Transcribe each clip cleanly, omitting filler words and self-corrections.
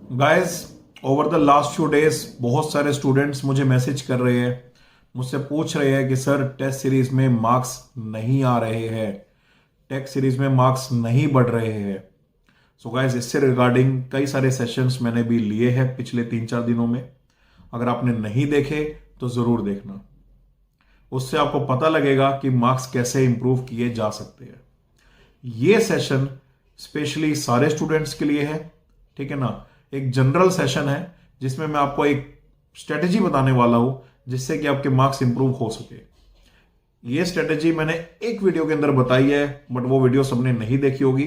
Guys, over the last few days बहुत सारे students मुझे मैसेज कर रहे हैं, मुझसे पूछ रहे हैं कि सर टेस्ट सीरीज में मार्क्स नहीं आ रहे हैं, टेस्ट सीरीज में मार्क्स नहीं बढ़ रहे हैं। सो गाइस, इससे रिगार्डिंग कई सारे सेशंस मैंने भी लिए हैं पिछले 3-4 दिनों में। अगर आपने नहीं देखे तो जरूर देखना, उससे आपको पता लगेगा कि मार्क्स कैसे इंप्रूव किए जा सकते हैं। ये सेशन स्पेशली सारे स्टूडेंट्स के लिए है, ठीक है ना। एक जनरल सेशन है जिसमें मैं आपको एक स्ट्रेटेजी बताने वाला हूं जिससे कि आपके मार्क्स इंप्रूव हो सके। ये स्ट्रेटेजी मैंने एक वीडियो के अंदर बताई है, बट वो वीडियो सबने नहीं देखी होगी,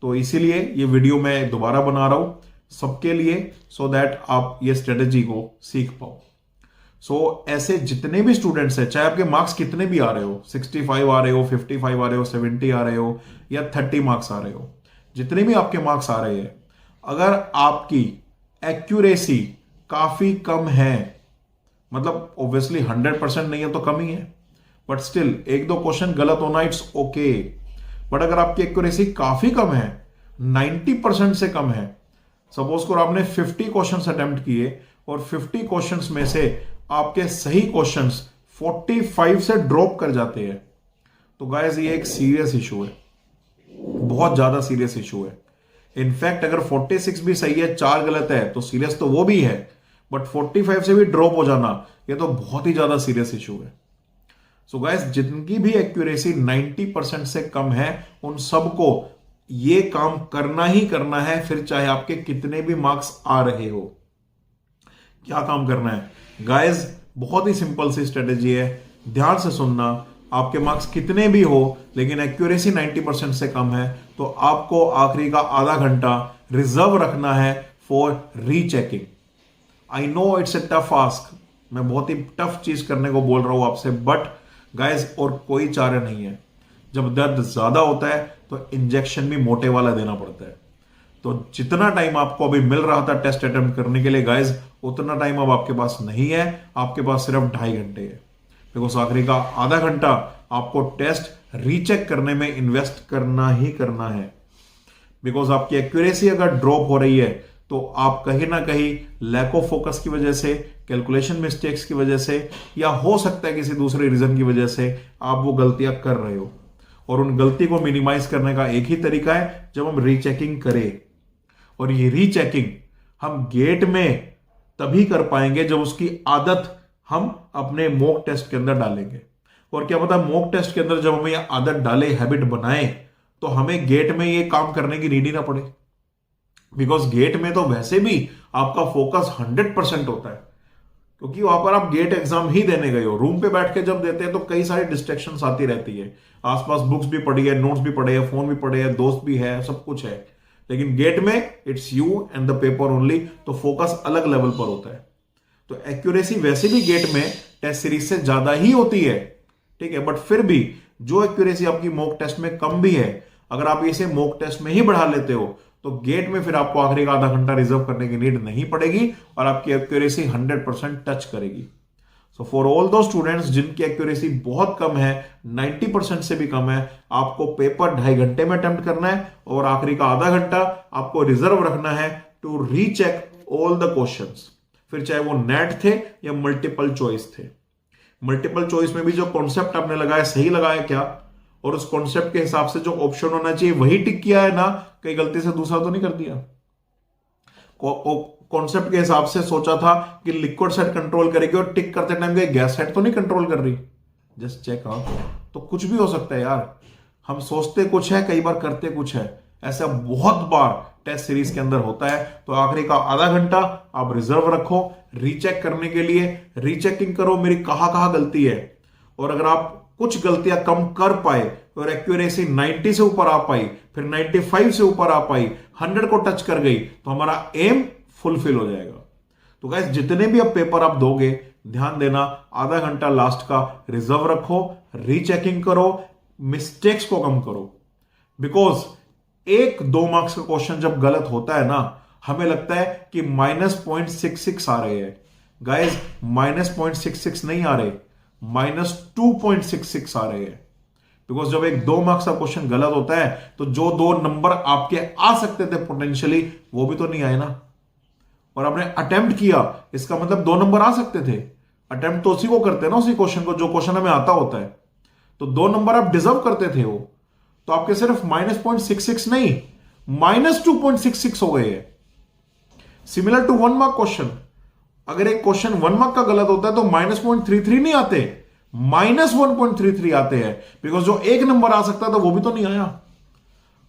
तो इसीलिए ये वीडियो मैं दोबारा बना रहा हूं सबके लिए, सो दैट आप ये स्ट्रेटेजी को सीख पाओ। ऐसे जितने भी स्टूडेंट्स हैं, चाहे आपके मार्क्स कितने भी आ रहे हो, 65 आ रहे हो, 55 आ रहे हो, 70 आ रहे हो या 30 मार्क्स आ रहे हो, जितने भी आपके मार्क्स आ रहे हैं, अगर आपकी एक्यूरेसी काफी कम है, मतलब ऑब्वियसली 100% नहीं है तो कम ही है, बट स्टिल एक दो क्वेश्चन गलत होना इट्स ओके। बट अगर आपकी एक्यूरेसी काफी कम है, 90% से कम है, सपोज करो आपने 50 क्वेश्चंस अटेम्प्ट किए और 50 क्वेश्चंस में से आपके सही क्वेश्चंस 45 से ड्रॉप कर जाते हैं, तो गाइस ये एक सीरियस इशू है, बहुत ज्यादा सीरियस इशू है। इनफैक्ट अगर 46 भी सही है, 4 गलत है, तो सीरियस तो वो भी है, बट 45 से भी ड्रॉप हो जाना ये तो बहुत ही ज्यादा सीरियस इशू है। सो गाइस, जिनकी भी एक्यूरेसी 90% से कम है, उन सबको ये काम करना ही करना है, फिर चाहे आपके कितने भी मार्क्स आ रहे हो। क्या काम करना है गाइस? बहुत ही सिंपल सी स्ट्रेटेजी है, ध्यान से सुनना। आपके मार्क्स कितने भी हो लेकिन एक्यूरेसी 90% से कम है, तो आपको आखिरी का आधा घंटा रिजर्व रखना है for rechecking. I know it's a tough ask, मैं बहुत ही टफ चीज करने को बोल रहा हूं आपसे, बट गाइस और कोई चारा नहीं है। जब दर्द ज्यादा होता है तो इंजेक्शन भी मोटे वाला देना पड़ता है। तो जितना टाइम आपको अभी मिल रहा था टेस्ट अटेम्प्ट करने के लिए गाइस, उतना टाइम अब आपके पास नहीं है, आपके पास सिर्फ 2.5 घंटे है। बिकॉज आखिरी का आधा घंटा आपको टेस्ट रीचेक करने में इन्वेस्ट करना ही करना है। बिकॉज आपकी एक्यूरेसी अगर ड्रॉप हो रही है तो आप कहीं ना कहीं लैक ऑफ फोकस की वजह से, कैलकुलेशन मिस्टेक्स की वजह से, या हो सकता है किसी दूसरे रीजन की वजह से आप वो गलतियां कर रहे हो। और उन गलती को मिनिमाइज करने का एक ही तरीका है, जब हम रीचेकिंग करें। और ये रीचेकिंग हम गेट में तभी कर पाएंगे जब उसकी आदत हम अपने मॉक टेस्ट के अंदर डालेंगे। और क्या पता मॉक टेस्ट के अंदर जब हमें ये आदत डाले, हैबिट बनाए, तो हमें गेट में ये काम करने की नीड ही ना पड़े। बिकॉज गेट में तो वैसे भी आपका फोकस 100% होता है, क्योंकि वहां पर आप गेट एग्जाम ही देने गए हो। रूम पे बैठ के जब देते हैं तो कई सारी डिस्ट्रैक्शंस आती रहती है, आसपास बुक्स भी पड़ी है, नोट्स भी पड़े हैं, फोन भी पड़े हैं, दोस्त भी है, सब कुछ है। लेकिन गेट में it's you and the paper only, तो फोकस अलग लेवल पर होता है। तो एक्यूरेसी वैसे भी गेट में टेस्ट सीरीज से ज्यादा ही होती है, ठीक है, बट फिर भी जो एक्यूरेसी आपकी मॉक टेस्ट में कम भी है, अगर आप इसे मॉक टेस्ट में ही बढ़ा लेते हो तो गेट में फिर आपको आखिरी का आधा घंटा रिजर्व करने की नीड नहीं पड़ेगी और आपकी एक्यूरेसी 100% टच करेगी। सो फॉर ऑल दो स्टूडेंट्स जिनकी एक्यूरेसी बहुत कम है, 90% से भी कम है, आपको पेपर 2.5 घंटे में अटेम्प्ट करना है और आखिरी का आधा घंटा आपको रिजर्व रखना है to recheck all the questions. फिर चाहे वो नेट थे या मल्टीपल चॉइस थे। मल्टीपल चॉइस में भी जो कॉन्सेप्ट आपने लगाया सही लगाया क्या, और उस कॉन्सेप्ट के हिसाब से जो ऑप्शन होना चाहिए वही टिक किया है ना, कहीं गलती से दूसरा तो नहीं कर दिया। कॉन्सेप्ट के हिसाब से सोचा था कि लिक्विड सेट कंट्रोल करेगी और टिक करते टाइम गैस सेट तो नहीं कंट्रोल कर रही, जस्ट चेक आउट। तो कुछ भी हो सकता है यार, हम सोचते कुछ है, कई बार करते कुछ है, ऐसा बहुत बार टेस्ट सीरीज के अंदर होता है। तो आखिरी का आधा घंटा आप रिजर्व रखो रीचेक करने के लिए, रीचेकिंग करो मेरी कहां कहां गलती है। और अगर आप कुछ गलतियां कम कर पाए और एक्यूरेसी 90 से ऊपर आ पाई, फिर 95 से ऊपर आ पाई, 100 को टच कर गई, तो हमारा एम फुलफिल हो जाएगा। तो गाइस, जितने भी अब पेपर आप दोगे, ध्यान देना, आधा घंटा लास्ट का रिजर्व रखो, रीचेकिंग करो, मिस्टेक्स को कम करो। बिकॉज 1-2 मार्क्स का क्वेश्चन जब गलत होता है ना, हमें लगता है कि -0.66 आ रहे हैं। गाइस, -0.66 नहीं आ रहे, -2.66 आ रहे हैं। बिकॉज जब एक 2 मार्क्स का क्वेश्चन गलत होता है तो जो 2 नंबर आपके आ सकते थे पोटेंशियली, वो भी तो नहीं आए ना। और आपने अटेम्प्ट किया, इसका मतलब 2 नंबर आ सकते थे। अटेम्प्ट तो उसी को करते हैं ना, उसी क्वेश्चन को जो क्वेश्चन हमें आता होता है। तो 2 नंबर आप डिजर्व करते थे वो, तो आपके सिर्फ -0.66 नहीं, -2.66 हो गए हैं। सिमिलर टू 1 मार्क क्वेश्चन, अगर एक क्वेश्चन 1 मार्क का गलत होता है तो -0.33 नहीं आते, -1.33 आते हैं, बिकॉज जो 1 नंबर आ सकता था वो भी तो नहीं आया।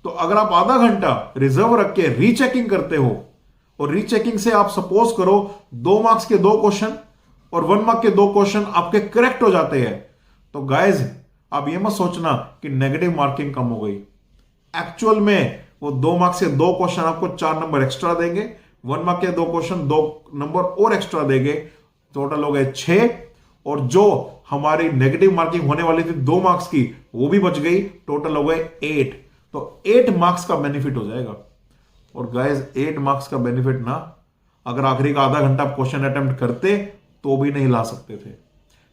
तो अगर आप आधा घंटा रिजर्व रख के रीचेकिंग करते हो, और रीचेकिंग से आप सपोज करो 2 मार्क्स के 2 क्वेश्चन और 1 मार्क के 2 क्वेश्चन आपके करेक्ट हो जाते हैं, तो गाइज आप ये मत सोचना कि नेगेटिव मार्किंग कम हो गई। एक्चुअल में वो 2 मार्क्स के 2 क्वेश्चन आपको 4 नंबर एक्स्ट्रा देंगे, 1 मार्क के 2 क्वेश्चन 2 नंबर और एक्स्ट्रा देंगे, टोटल हो गए 6। और जो हमारी नेगेटिव मार्किंग होने वाली थी 2 मार्क्स की, वो भी बच गई, टोटल हो गए 8। तो 8 मार्क्स का बेनिफिट हो जाएगा। और गाइस 8 मार्क्स का बेनिफिट ना, अगर आखिरी का आधा घंटा आप क्वेश्चन अटेम्प्ट करते तो भी नहीं ला सकते थे,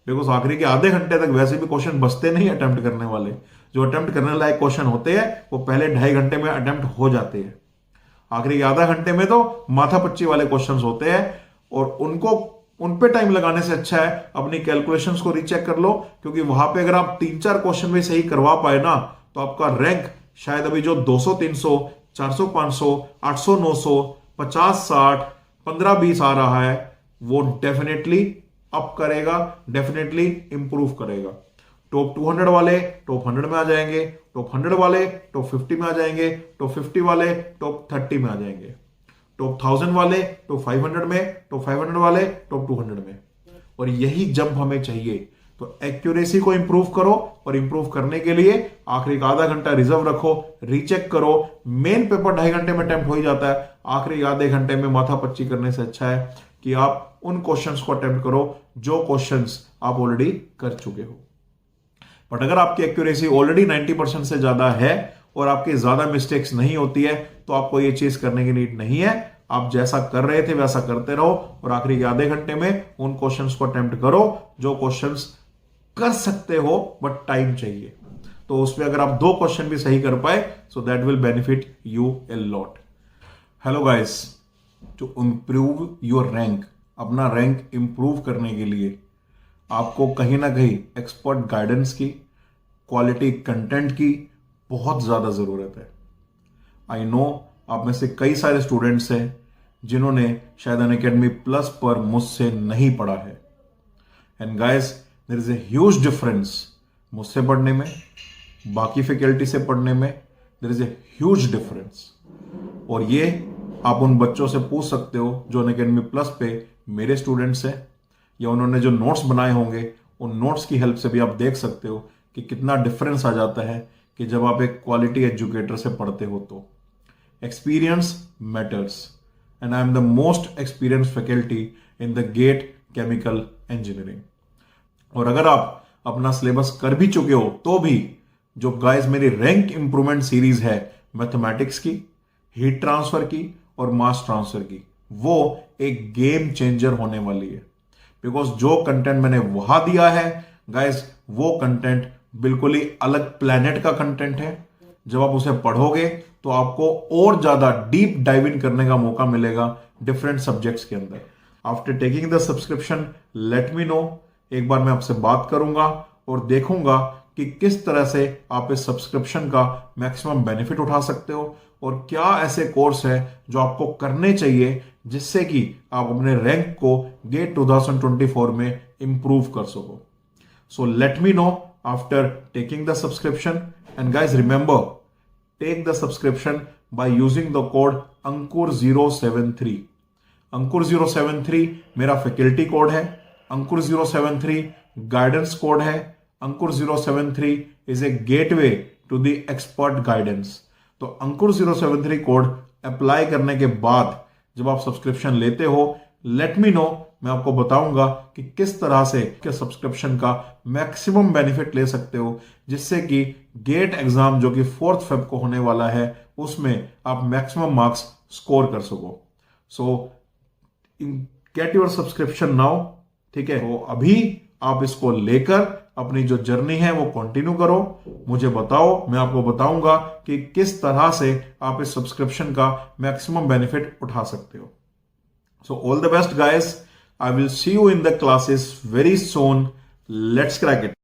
बिकॉज आखिरी के आधे घंटे तक वैसे भी क्वेश्चन बचते नहीं अटेम्प्ट करने वाले। जो अटेम्प्ट करने लायक क्वेश्चन होते हैं वो पहले 2.5 घंटे में अटेम्प्ट हो जाते हैं। आखिरी के आधा घंटे में तो माथापच्ची वाले क्वेश्चंस होते हैं, और उन पे टाइम लगाने से अच्छा है अपनी कैलकुलेशंस को रीचेक कर लो, क्योंकि वहां पे अगर आप 3-4 क्वेश्चन भी सही करवा पाए ना, तो आपका रैंक शायद अभी जो 200-300, 400-500, 800-900, 50-60, 15-20 आ रहा है, वो डेफिनेटली अप करेगा, डेफिनेटली इंप्रूव करेगा। टॉप 200 वाले टॉप 100 में आ जाएंगे, टॉप 100 वाले टॉप 50 में आ जाएंगे, टॉप 50 वाले टॉप 30 में आ जाएंगे, टॉप 1000 वाले टॉप 500 में, टॉप 500 वाले टॉप 200 में। और यही जंप हमें चाहिए। तो एक्यूरेसी को इंप्रूव करो, और इंप्रूव करने के लिए आखिरी का आधा घंटा रिजर्व रखो, रीचेक करो। मेन पेपर 2.5 घंटे में अटेम्प्ट हो ही जाता है, आखिरी आधे घंटे में माथापच्ची करने से अच्छा है कि आप उन क्वेश्चंस को अटेम्प्ट करो जो क्वेश्चंस आप ऑलरेडी कर चुके हो। बट अगर आपकी एक्यूरेसी ऑलरेडी 90% से ज्यादा है और आपकी ज्यादा मिस्टेक्स नहीं होती है, तो आपको ये चीज करने की नीड नहीं है। आप जैसा कर रहे थे वैसा करते रहो, और आखिरी के आधे घंटे में उन क्वेश्चंस को अटेम्प्ट करो जो क्वेश्चंस कर सकते हो बट टाइम चाहिए। तो उसमें अगर आप 2 क्वेश्चन भी सही कर पाए, so that will benefit you a lot. Hello guys, to improve your rank, अपना रैंक इंप्रूव करने के लिए आपको कहीं ना कहीं एक्सपर्ट गाइडेंस की, क्वालिटी कंटेंट की बहुत ज्यादा जरूरत है। आई नो आप में से कई सारे स्टूडेंट्स हैं जिन्होंने शायद अनअकैडमी प्लस पर मुझसे नहीं पढ़ा है। And guys, there is a huge difference मुझसे पढ़ने में, बाकी फैकल्टी से पढ़ने में, there is a huge difference. और ये आप उन बच्चों से पूछ सकते हो जो अनअकैडमी प्लस पे मेरे स्टूडेंट्स हैं, या उन्होंने जो नोट्स बनाए होंगे उन नोट्स की हेल्प से भी आप देख सकते हो कि कितना डिफरेंस आ जाता है कि जब आप एक क्वालिटी एजुकेटर से पढ़ते हो। तो experience matters, and I am the most experience faculty in the GATE chemical engineering. और अगर आप अपना सिलेबस कर भी चुके हो तो भी जो गाइस मेरी रैंक इंप्रूवमेंट सीरीज है मैथमेटिक्स की, हीट ट्रांसफर की और मास ट्रांसफर की, वो एक गेम चेंजर होने वाली है। बिकॉज जो कंटेंट मैंने वहां दिया है गाइस, वो कंटेंट बिल्कुल ही अलग प्लेनेट का कंटेंट है। जब आप उसे पढ़ोगे तो आपको और ज्यादा डीप डाइव इन करने का मौका मिलेगा डिफरेंट सब्जेक्ट्स के अंदर। After taking the subscription late me no, एक बार मैं आपसे बात करूंगा और देखूंगा कि किस तरह से आप इस सब्सक्रिप्शन का मैक्सिमम बेनिफिट उठा सकते हो, और क्या ऐसे कोर्स है जो आपको करने चाहिए जिससे कि आप अपने रैंक को गेट 2024 में इंप्रूव कर सको। So let me know after taking the subscription. And guys remember, take the subscription by using the code अंकुर073। अंकुर073 मेरा फैकल्टी कोड है, अंकुर073 गाइडेंस कोड है, अंकुर073 is a gateway to the expert guidance. तो अंकुर073 कोड अप्लाई करने के बाद जब आप सब्सक्रिप्शन लेते हो, लेट मी नो, मैं आपको बताऊंगा कि किस तरह से सब्सक्रिप्शन का मैक्सिमम बेनिफिट ले सकते हो, जिससे कि गेट एग्जाम जो कि 4 Feb को होने वाला है उसमें आप मैक्सिमम मार्क्स स्कोर कर सको। सो गेट योर सब्सक्रिप्शन नाउ, ठीक है। तो अभी आप इसको लेकर अपनी जो जर्नी है वो कंटिन्यू करो, मुझे बताओ, मैं आपको बताऊंगा कि किस तरह से आप इस सब्सक्रिप्शन का मैक्सिमम बेनिफिट उठा सकते हो। So all the best guys. I will see you in the classes very soon. Let's crack it.